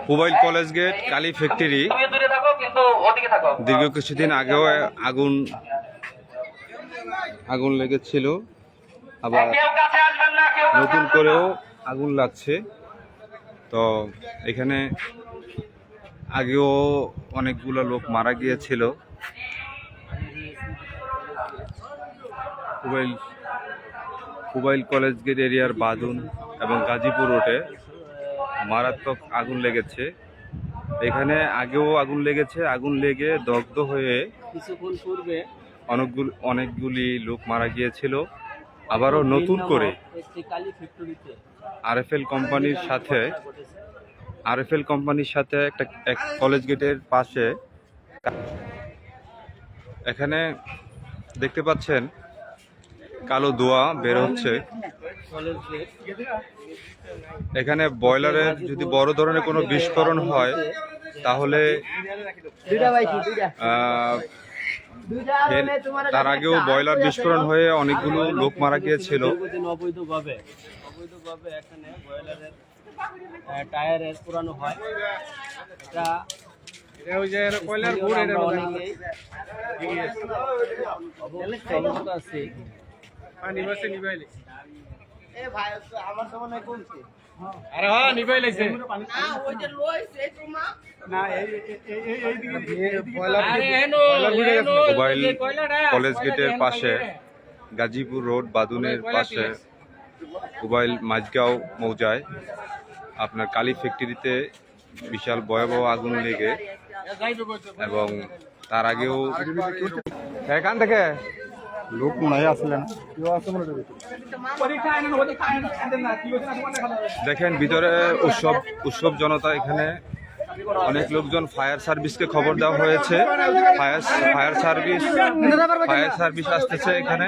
Mobile college gate Kali factory দীর্ঘ কিছুদিন আগেও আগুন লেগেছিল, আবার নতুন করেও আগুন লাগছে। তো এখানে আগেও অনেকগুলো লোক মারা গিয়েছিল। মোবাইল কলেজ গেট এরিয়ার বাদুন এবং গাজীপুর রোডে মারাত্মক আগুন লেগেছে। এখানে আগেও আগুন লেগেছে, আগুন লেগে দগ্ধ হয়ে কিছুক্ষণ পূর্বে অনেকগুলি লোক মারা গিয়েছিল। আবারও নতুন করে আরএফএল কোম্পানির সাথে এক কলেজ গেটের পাশে এখানে দেখতে পাচ্ছেন কালো ধোঁয়া বের হচ্ছে। এখানে বয়লারের যদি বড় ধরনের কোনো বিস্ফোরণ হয় তাহলে তার আগেও বয়লার বিস্ফোরণ হয়ে অনেকগুলো লোক মারা গিয়েছিল। অবৈধভাবে এখানে বয়লারের টায়ারের পুরানো হয়। মোবাইল কলেজ গেটের পাশে গাজীপুর রোড বাদুনের পাশে মোবাইল মাঝগাঁও মৌজায় আপনার কালী ফ্যাক্টরিতে বিশাল ভয়াবহ আগুন লেগে এবং তার আগেও এখান থেকে লোক মনে হয় আসলেন। দেখেন ভিতরে উৎসব জনতা। এখানে অনেক লোকজন ফায়ার সার্ভিসকে খবর দেওয়া হয়েছে। ফায়ার সার্ভিস আসতেছে এখানে।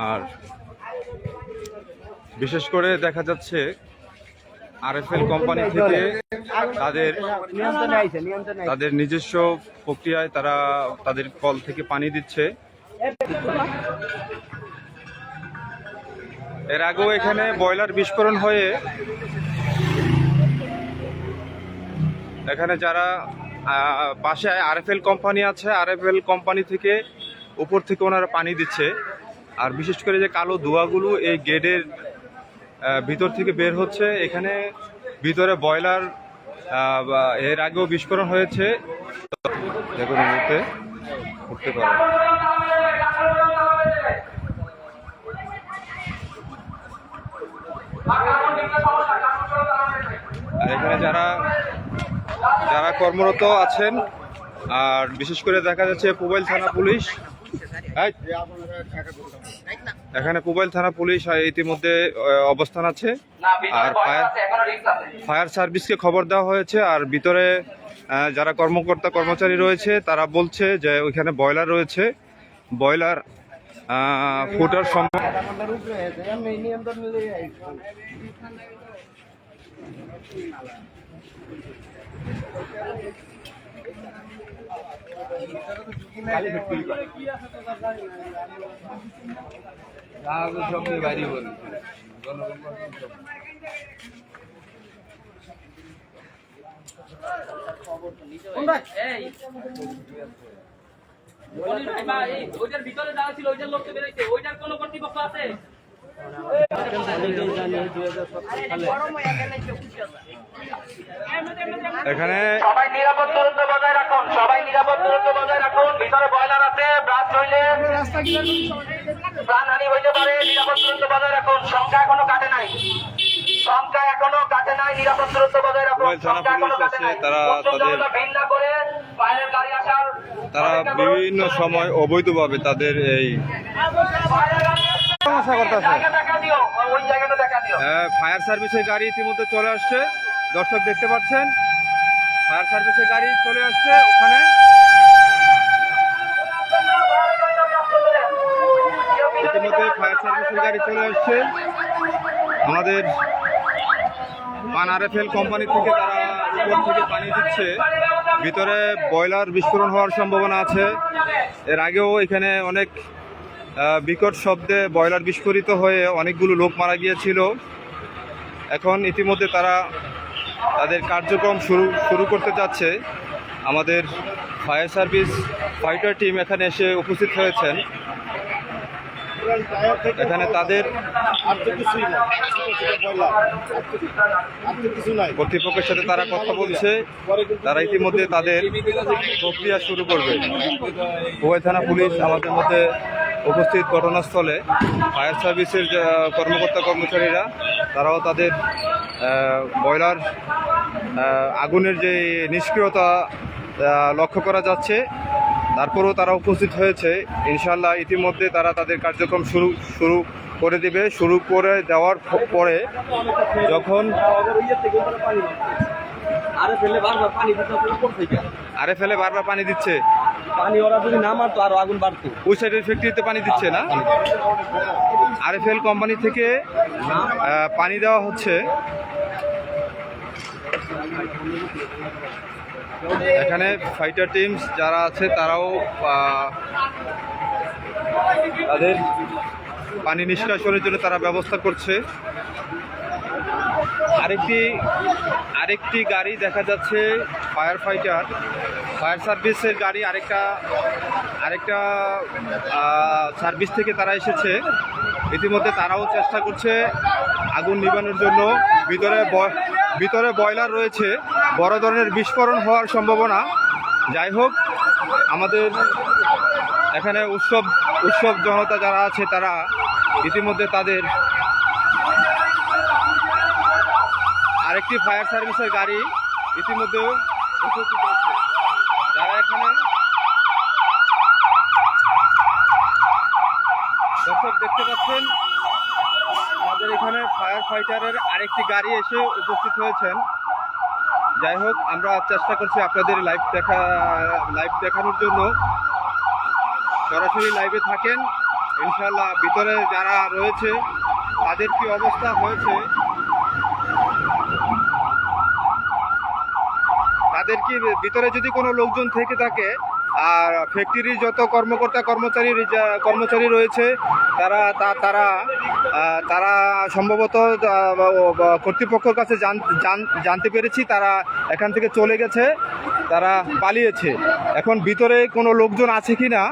আর বিশেষ করে দেখা যাচ্ছে আরএফএল কোম্পানি থেকে তাদের নিজস্ব প্রক্রিয়ায় তারা তাদের কল থেকে পানি দিচ্ছে। এর আগেও এখানে বয়লার বিস্ফোরণ হয়ে এখানে যারা পাশে আরএফএল কোম্পানি আছে, আরএফএল কোম্পানি থেকে উপর থেকে ওনারা পানি দিচ্ছে। আর বিশেষ করে যে কালো ধোঁয়াগুলো এই গেটের ভিতর থেকে বের হচ্ছে। এখানে ভিতরে বয়লার এর আগেও বিস্ফোরণ হয়েছে। দেখুন মুহূর্তে উঠতে পারে। আর এখানে যারা কর্মরত আছেন, আর বিশেষ করে দেখা যাচ্ছে মোবাইল থানা পুলিশ, এখানে মোবাইল থানা পুলিশ ইতিমধ্যে অবস্থান আছে। আর ফায়ার সার্ভিসকে খবর দেওয়া হয়েছে। আর ভিতরে যারা কর্মচারী রয়েছে তারা বলছে যে ওইখানে বয়লার রয়েছে, বয়লার ফুটার সম্ভব। ওইটার ভিতরে যাওয়া ছিল, ওইটার লোককে বেরোইছে, ওইটার কোনো কর্তৃপক্ষ আছে? এখানে সবাই নিরাপদ দূরত্ব বজায় রাখুন, ভিতরে বয়লার আছে, ব্রাশ হইলে প্রাণহানি হইতে পারে। নিরাপদ দূরত্ব বজায় রাখুন। সংখ্যা এখনো কাটে নাই, নিরাপদ দূরত্ব বজায় রাখুন। তারা বিভিন্ন সময় অবৈধভাবে তাদের এই ফায়ার সার্ভিসের গাড়ি ইতিমধ্যে চলে আসছে। দর্শক দেখতে পাচ্ছেন ফায়ার সার্ভিসের গাড়ি চলে আসছে। ওখানে ইতিমধ্যে ফায়ার সার্ভিসের গাড়ি চলে আসছে। আমাদের আরএফএল কোম্পানি থেকে তারা উপর থেকে পানি দিচ্ছে। ভিতরে বয়লার বিস্ফোরণ হওয়ার সম্ভাবনা আছে। এর আগেও এখানে অনেক বিকট শব্দে বয়লার বিস্ফোরিত হয়ে অনেকগুলো লোক মারা গিয়েছিল। এখন ইতিমধ্যে তারা তাদের কার্যক্রম শুরু করতে যাচ্ছে। আমাদের ফায়ার সার্ভিস ফাইটার টিম এখানে এসে উপস্থিত হয়েছেন। এখানে তাদের কর্তৃপক্ষের সাথে তারা কথা বলছে। তারা ইতিমধ্যে তাদের প্রক্রিয়া শুরু করবে। কোবাই থানা পুলিশ আমাদের মধ্যে উপস্থিত ঘটনাস্থলে। ফায়ার সার্ভিসের কর্মকর্তা কর্মচারীরা তারাও তাদের বয়লার আগুনের যে নিষ্ক্রিয়তা লক্ষ্য করা যাচ্ছে, তারপরেও তারা উপস্থিত হয়েছে। ইনশাল্লাহ ইতিমধ্যে তারা তাদের কার্যক্রম শুরু করে দেবে। শুরু করে দেওয়ার পরে যখন আরে ফেলে বারবার পানি দিচ্ছে, পানি ওরা যদি না মারতো আরো আগুন বাড়তো। ওই সাইডের ফ্যাক্টরিতে পানি দিচ্ছে না, আরএফএল কোম্পানি থেকে পানি দেওয়া হচ্ছে। এখানে ফাইটার টিমস যারা আছে তারাও তাদের পানি নিষ্কাশনের জন্য তারা ব্যবস্থা করছে। আরেকটি গাড়ি দেখা যাচ্ছে, ফায়ার সার্ভিসের গাড়ি আরেকটা সার্ভিস থেকে তারা এসেছে। ইতিমধ্যে তারাও চেষ্টা করছে আগুন নিবানোর জন্য। ভিতরে বয়লার রয়েছে, বড় ধরনের বিস্ফোরণ হওয়ার সম্ভাবনা। যাই হোক, আমাদের এখানে উৎসব জনতা যারা আছে তারা ইতিমধ্যে তাদের আরেকটি ফায়ার সার্ভিসের গাড়ি ইতিমধ্যে উপস্থিত হচ্ছে। যারা এখানে দর্শক দেখতে পাচ্ছেন, আমাদের এখানে ফায়ার ফাইটারের আরেকটি গাড়ি এসে উপস্থিত হয়েছেন। যাই হোক, আমরা চেষ্টা করছি আপনাদের লাইভ দেখানোর জন্য। সরাসরি লাইভে থাকেন ইনশাল্লাহ। ভিতরে যারা রয়েছে তাদের কি অবস্থা হয়েছে, তাদের কি ভিতরে যদি কোনো লোকজন থেকে থাকে, আর ফ্যাক্টরির যত কর্মচারী রয়েছে তারা সম্ভবত কর্তৃপক্ষের কাছে জানতে পেরেছি তারা এখান থেকে চলে গেছে, তারা পালিয়েছে। এখন ভিতরে কোনো লোকজন আছে কি না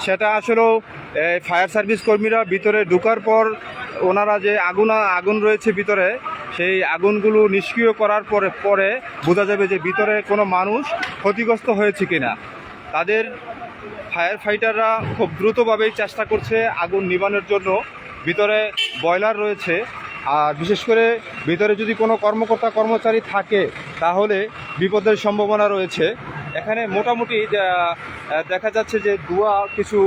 সেটা আসলেও ফায়ার সার্ভিস কর্মীরা ভিতরে ঢোকার পর ওনারা যে আগুন রয়েছে ভিতরে, সেই আগুনগুলো নিষ্ক্রিয় করার পরে বোঝা যাবে যে ভিতরে কোনো মানুষ ক্ষতিগ্রস্ত হয়েছে কিনা। তাদের ফায়ার ফাইটাররা খুব দ্রুতভাবেই চেষ্টা করছে আগুন নিবানোর জন্য। ভিতরে বয়লার রয়েছে, আর বিশেষ করে ভিতরে যদি কোনো কর্মচারী থাকে তাহলে বিপদের সম্ভাবনা রয়েছে। এখানে মোটামুটি দেখা যাচ্ছে যে ধোঁয়া কিছু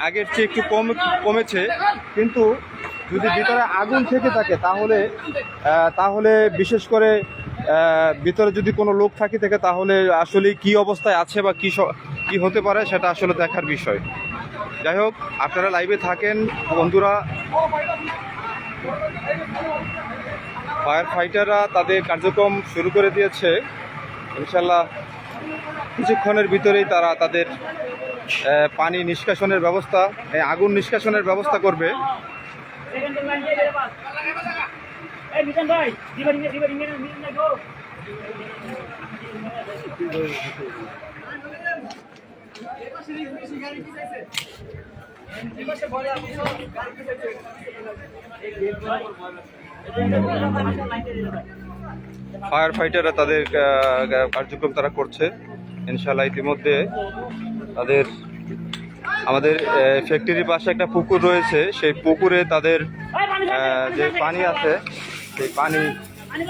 আগের চেয়ে একটু কমেছে, কিন্তু যদি ভিতরে আগুন থেকে থাকে তাহলে বিশেষ করে ভিতরে যদি কোনো লোক থাকে তাহলে আসলে কি অবস্থায় আছে বা কি হতে পারে সেটা আসলে দেখার বিষয়। যাই হোক, আপনারা লাইভে থাকেন বন্ধুরা। ফায়ার ফাইটাররা তাদের কার্যক্রম শুরু করে দিয়েছে। ইনশাল্লাহ কিছুক্ষণের ভিতরেই তারা তাদের পানি নিষ্কাশনের ব্যবস্থা, আগুন নিষ্কাশনের ব্যবস্থা করবে। ফায়ার ফাইটাররা তাদের কার্যক্রম তারা করছে। ইনশাল্লাহ ইতিমধ্যে আমাদের ফ্যাক্টরির পাশে একটা পুকুর রয়েছে, সেই পুকুরে তাদের যে পানি আছে সেই পানি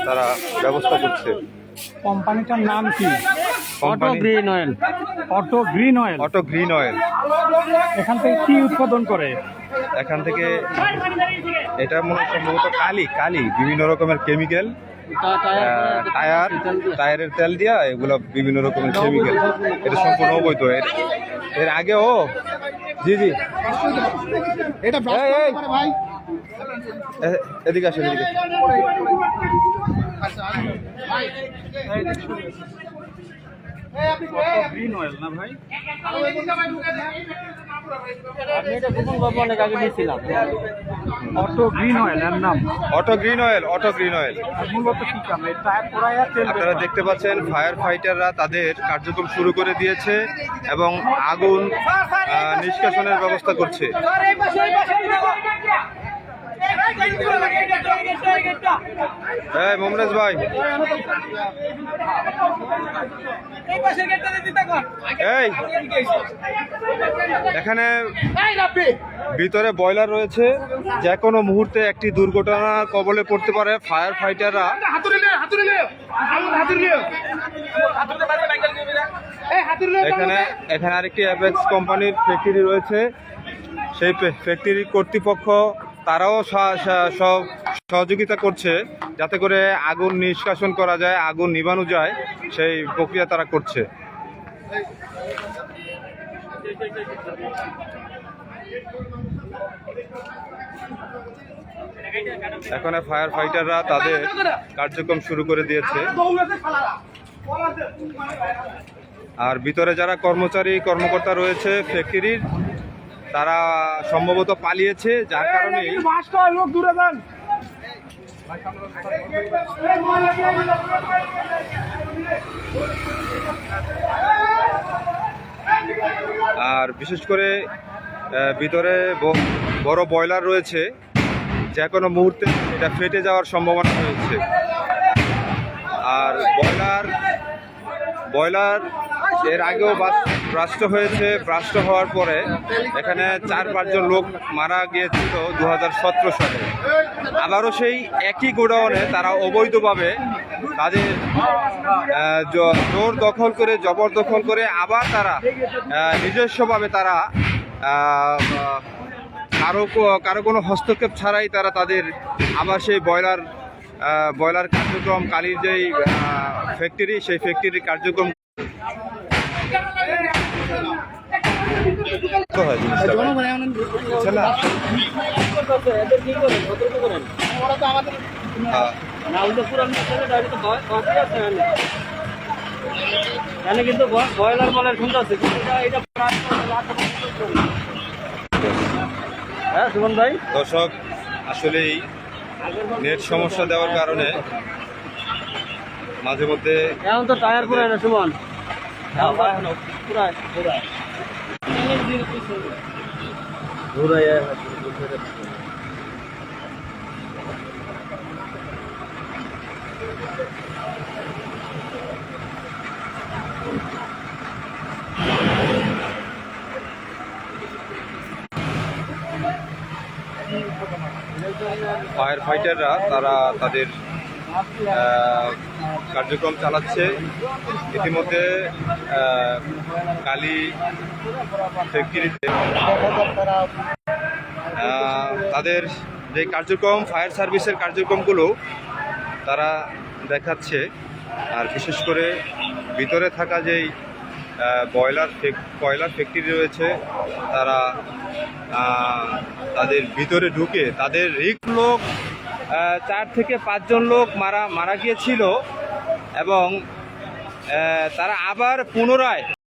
তারা ব্যবস্থা করছে। কোম্পানিটার নাম কি? Auto green oil. Auto green oil. এখান থেকে কি উৎপাদন করে? এখান থেকে এটা সম্ভবত কালি বিভিন্ন রকমের কেমিক্যাল, টায়ারের তেল দিয়া এগুলো বিভিন্ন রকমের কেমিক্যাল, এটা সম্পূর্ণ অবৈধ। এর আগেও জি এটা ভাই এদিকে আসেন, এদিকে। গ্রিন অয়েল না ভাই? আমি এটা কোন বাবা অনেক আগে নিয়েছিলাম। অটো গ্রিন অয়েল এর নাম। Auto green oil, auto green oil. আর মূলত কি কাম? এই টায়ার পোড়াইয়া তেল বের আপনারা করে। দেখতে পাচ্ছেন ফায়ার ফাইটাররা তাদের কার্যক্রম শুরু করে দিয়েছে এবং আগুন নিষ্কাশনের ব্যবস্থা করছে। হ্যাঁ মমরাজ ভাই, এই এখানে ভিতরে বয়লার রয়েছে, যে কোনো মুহূর্তে একটি দুর্ঘটনা কবলে পড়তে পারে। ফায়ার ফাইটাররা এখানে এখানে আরেকটি অ্যাপেক্স কোম্পানির ফ্যাক্টরি রয়েছে, সেই ফ্যাক্টরির কর্তৃপক্ষ তারাও সহযোগিতা করছে যাতে করে আগুন নিষ্কাশন করা যায়, আগুন নিভানো যায়, সেই প্রক্রিয়া তারা করছে। এখন ফায়ার ফাইটাররা তাদের কার্যক্রম শুরু করে দিয়েছে। আর ভিতরে যারা কর্মকর্তা রয়েছে ফ্যাক্টরির, তারা সম্ভবত পালিয়েছে, যার কারণে লোক দূরে যান। আর বিশেষ করে ভিতরে বড় বয়লার রয়েছে, যে কোনো মুহূর্তে এটা ফেটে যাওয়ার সম্ভাবনা রয়েছে। আর বয়লার এর আগেও ব্রাস্ট হয়েছে। ব্রাস্ট হওয়ার পরে এখানে 4-5 জন লোক মারা গিয়েছিল 2017 সালে। আবারও সেই একই গোডাউনে তারা অবৈধভাবে তাদের জোর দখল করে, জবরদখল করে আবার তারা নিজস্বভাবে তারা কারো কোনো হস্তক্ষেপ ছাড়াই তারা তাদের আবার সেই বয়লার কার্যক্রম, কালির যেই ফ্যাক্টরি, সেই ফ্যাক্টরির কার্যক্রম হয় জিনিসটা ভাই। বুঝছেন না? হ্যাঁ। এখানে কিন্তু বয়লার বলার শুনতে আছে, হ্যাঁ সুমন ভাই। দর্শক, আসলেই নেট সমস্যা দেওয়ার কারণে মাঝে মধ্যে এখন তো টায়ার পুরায় না সুমন, ফায়ার ফাইটাররা তারা তাদের কার্যক্রম চালাচ্ছে। ইতিমধ্যে কালী ফ্যাক্টরিতে তাদের যে কার্যক্রম, ফায়ার সার্ভিসের কার্যক্রমগুলো তারা দেখাচ্ছে। আর বিশেষ করে ভিতরে থাকা যেই কয়লার ফ্যাক্টরি রয়েছে, তারা তাদের ভিতরে ঢুকে তাদের লোক 4 থেকে 5 জন লোক মারা গিয়েছিল এবং তারা আবার পুনরায়